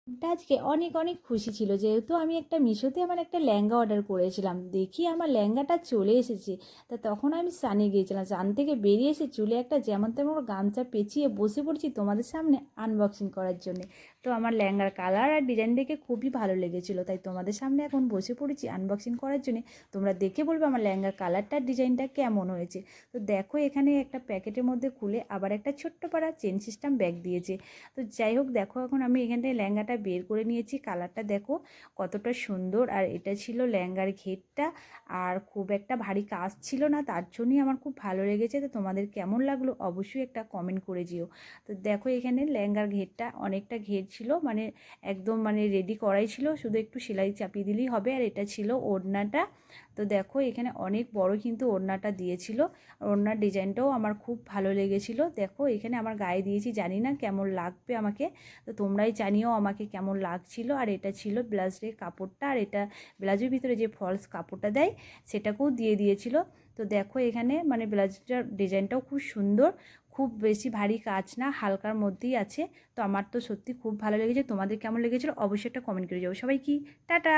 মনটা আজকে অনেক অনেক খুশি ছিল, যেহেতু আমি একটা মিশোতে আমার একটা লেহেঙ্গা অর্ডার করেছিলাম। দেখি আমার লেহেঙ্গাটা চলে এসেছে। তা তখন আমি স্নানে গিয়েছিলাম, স্নান থেকে বেরিয়ে এসে চুলে একটা যেমন তেমন গামছা পেঁচিয়ে বসে পড়ছি তোমাদের সামনে আনবক্সিং করার জন্যে। তো আমার লেহেঙ্গার কালার আর ডিজাইন দেখে খুবই ভালো লেগেছিলো, তাই তোমাদের সামনে এখন বসে পড়েছি আনবক্সিং করার জন্যে। তোমরা দেখে বলবে আমার লেহেঙ্গার কালারটা আর ডিজাইনটা কেমন হয়েছে। তো দেখো, এখানে একটা প্যাকেটের মধ্যে খুলে আবার একটা ছোট্ট পাড়া চেন সিস্টেম ব্যাগ দিয়েছে। তো যাই হোক, দেখো এখন আমি এখানে লেহেঙ্গাটা বের করে নিয়েছি। কালারটা দেখো কতটা সুন্দর। আর এটা ছিল লেহেঙ্গার ঘেরটা, আর খুব একটা ভারী কাজ ছিল না, তার জন্যই আমার খুব ভালো লেগেছে। তো তোমাদের কেমন লাগলো অবশ্যই একটা কমেন্ট করে যেও। তো দেখো, এখানে লেহেঙ্গার ঘেরটা অনেকটা ঘের ছিল, মানে একদম মানে রেডি করাই ছিল, শুধু একটু সেলাই চাপিয়ে দিলেই হবে। আর এটা ছিল ওড়নাটা। তো দেখো, এখানে অনেক বড় কিন্তু ওড়নাটা দিয়েছিল। ওড়নার ডিজাইনটাও আমার খুব ভালো লেগেছিল। দেখো, এখানে আমার গায়ে দিয়েছি, জানি না কেমন লাগবে আমাকে, তো তোমরাই জানিও আমাকে কেমন লাগছিল। আর এটা ছিল ব্লাউজের কাপড়টা, আর এটা ব্লাউজের ভিতরে যে ফলস কাপড়টা দেয় সেটাকেও দিয়ে দিয়েছিল। তো দেখো, এখানে মানে ব্লাউজটার ডিজাইনটাও খুব সুন্দর, খুব বেশি ভারী কাজ না, হালকার মধ্যেই আছে। তো আমার তো সত্যি খুব ভালো লেগেছে। তোমাদের কেমন লেগেছিলো অবশ্যই একটা কমেন্ট করে যাও। সবাই কি টাটা।